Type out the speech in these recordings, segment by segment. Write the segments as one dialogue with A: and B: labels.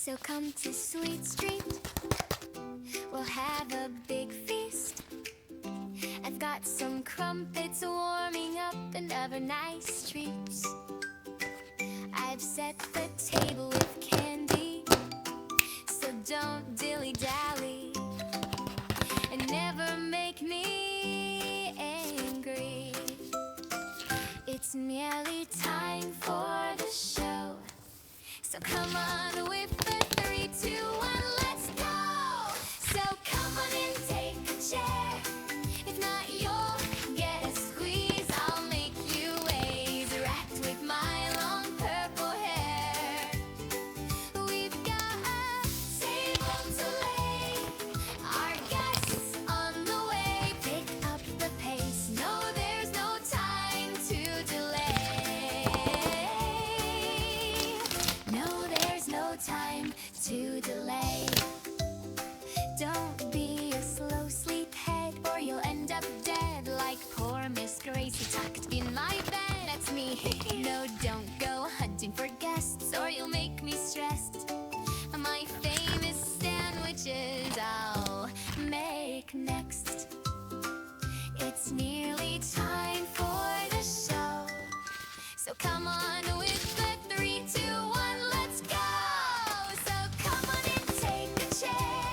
A: So come to Sweet Street, we'll have a big feast. I've got some crumpets warming up and other nice treats. I've set the table with candy, so don't dilly-dally and never make me angry. It's nearly time for the show, so come on with the 3, 2, 1, let's go! So come on and take a chair. If not, you'll get a squeeze. I'll make you interact with my long purple hair. We've got a table to lay, our guests on the way. Pick up the pace, no, there's no time to delay. No, there's no time to delay. Don't be a slow sleephead, or you'll end up dead like poor Miss Gracie tucked in my bed. That's me. No, don't go hunting for guests, or you'll make me stressed. My famous sandwiches I'll make next. It's nearly time for the show, so come on with the 3, 2, 1, let's go! So come on and take a chair.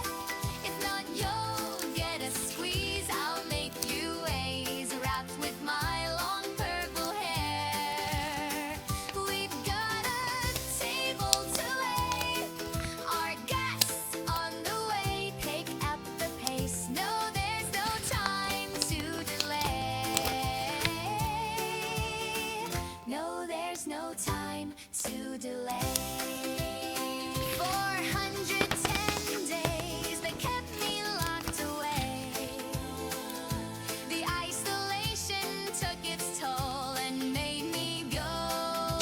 A: If not, you'll get a squeeze. I'll make you ways wrapped with my long purple hair. We've got a table to lay, our guests on the way. Pick up the pace, no, there's no time to delay. No, there's no time to delay. 410 days they kept me locked away. The isolation took its toll and made me go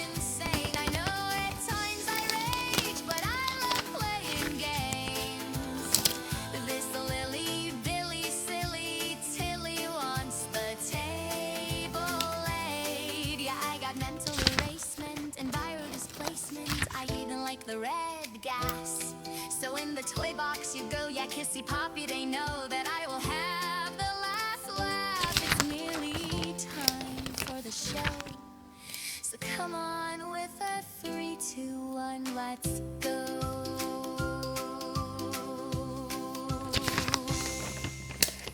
A: insane. I know at times I rage, but I love playing games. This lily billy silly Tilly wants the table laid. Yeah, I got mental erasement and viral displacement. I even like the red gas. So in the toy box you go, yeah, kissy poppy, they know that I will have the last laugh. It's nearly time for the show, so come on with a 3, 2, 1, let's go.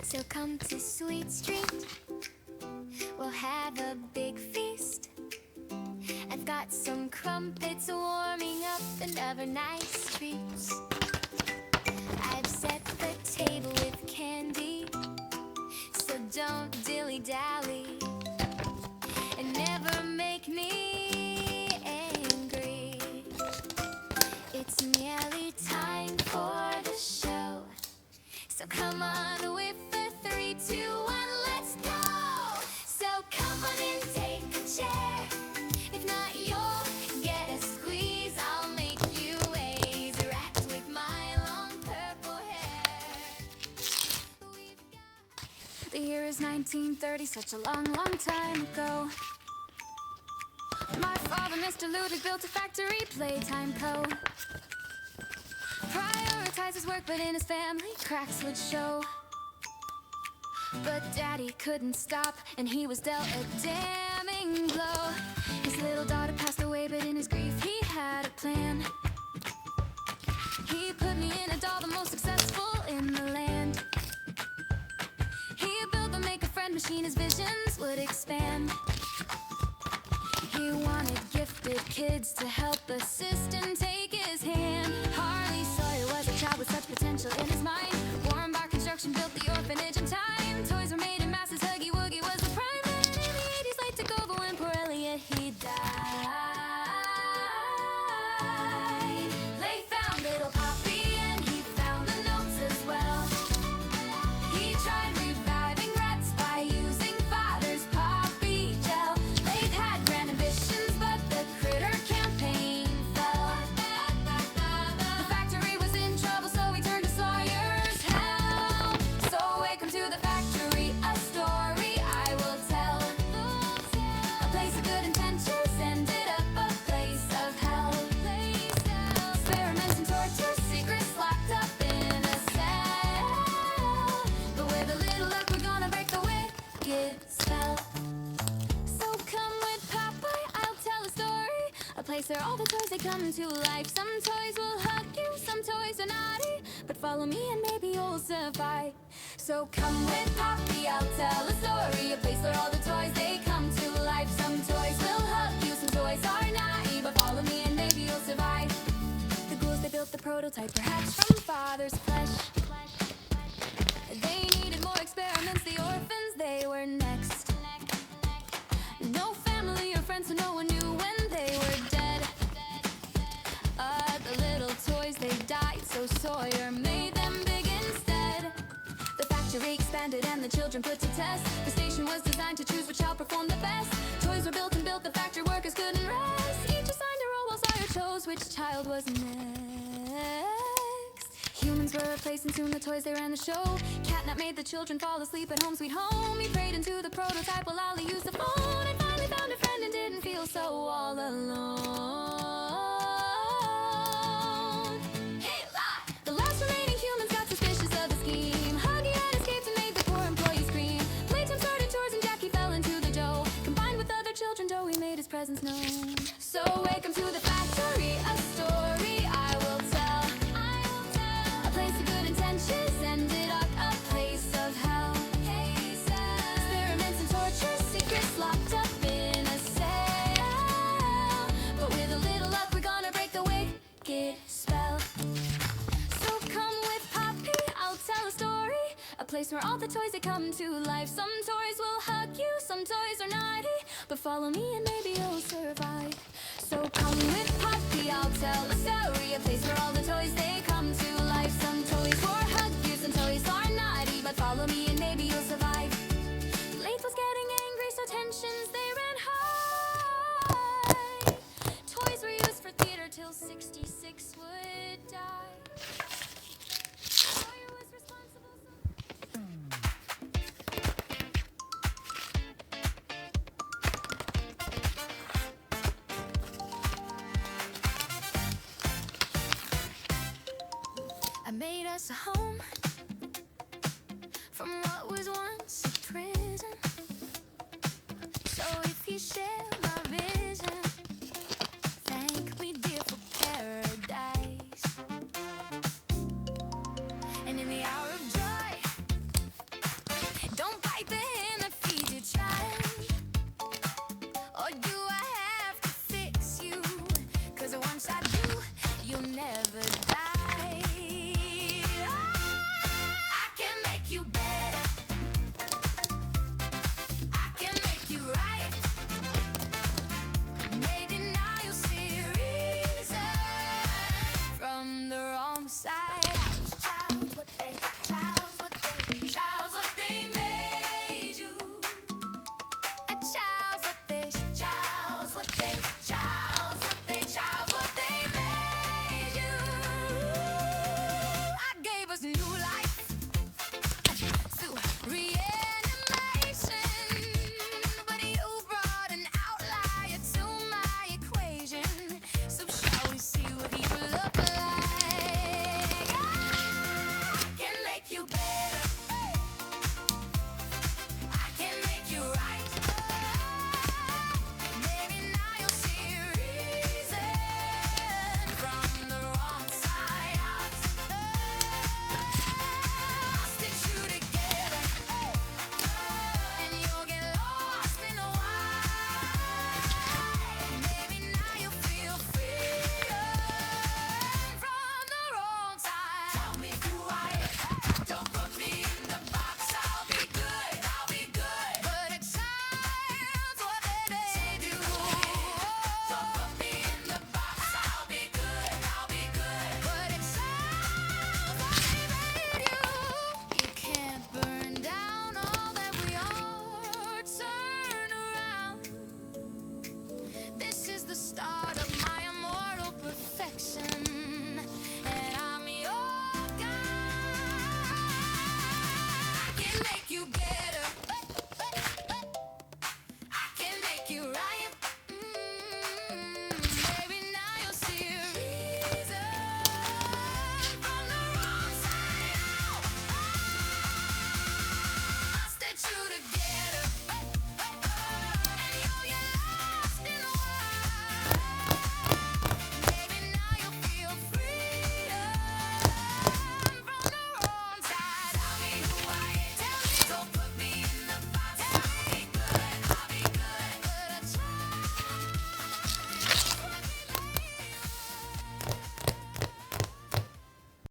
A: So come to Sweet Street, we'll have a big feast. I've got some crumpets warming up and other nice treats. I've set the table with candy, so don't dilly-dally and never make me angry. It's nearly time for the show, so come on with the 3, 2, 1, let's go! So come on and take a chair. If not, you'll get a squeeze. I'll make you ways wrapped with my long purple hair. The year is 1930, such a long, long time ago. My father, Mr. Ludwig, built a factory, Playtime Co. Prioritized his work, but in his family, cracks would show. But Daddy couldn't stop, and he was dealt a damning blow. His little daughter passed away, but in his grief he had a plan. He put me in a doll, the most successful in the land. He built the make-a-friend machine, his visions would expand. He wanted gifted kids to help assist and take his hand. Harley Sawyer was a child with such potential in his mind. Warren Bar Construction built the orphanage in time. Toys were made in masses, Huggy Wuggy was the prime. And in the 80s, late to go, but when poor Elliot, he died. They found little Poppy and he found the notes as well. He tried reviving rats by using father's poppy gel. They'd had grand ambitions, but the critter campaign fell. all the toys, they come to life. Some toys will hug you, some toys are naughty, but follow me and maybe you'll survive. So come with Poppy, I'll tell a story, a place where all the toys, they come to life. Some toys will hug you, some toys are naughty, but follow me and maybe you'll survive. The ghouls, they built the prototype, perhaps from father's flesh. They needed more experiments, the orphans, they were next. No family or friends, so no one knew when they were dead. The little toys, they died, so Sawyer made them big instead. The factory expanded and the children put to test. The station was designed to choose which child performed the best. Toys were built and built, the factory workers couldn't rest. Each assigned a role while Sawyer chose which child was next. Humans were replaced and soon the toys, they ran the show. Catnap made the children fall asleep at home sweet home. He prayed into the prototype while Ollie used the phone, and finally found a friend and didn't feel so all alone. Hey, the last remaining humans got suspicious of the scheme. Huggy had escaped and made the poor employee scream. Playtime started chores and Jackie fell into the dough. Combined with other children, Joey made his presence known. So welcome to the factory, a story I will tell. A place of good intentions ended up a place of hell. Experiments and torture, secrets locked up in a cell. But with a little luck, we're gonna break the wicked spell. So come with Poppy, I'll tell a story, a place where all the toys, they come to life. Some toys will hug you, some toys are naughty, but follow me and maybe you'll survive. So come with Poppy, I'll tell a story, a place where all the toys, they come to life. Some toys will hug you, some toys are naughty, but follow me and maybe you'll survive. Leith was getting angry, so tensions, they ran high. Toys were used for theater till 66 would die. Sawyer was responsible, I made us a home from what was once a prison. So if you share my vision, thank me dear for paradise. And in the hour of joy, don't bite the hand that feeds your child. Or do I have to fix you? 'Cause once I do, you'll never die.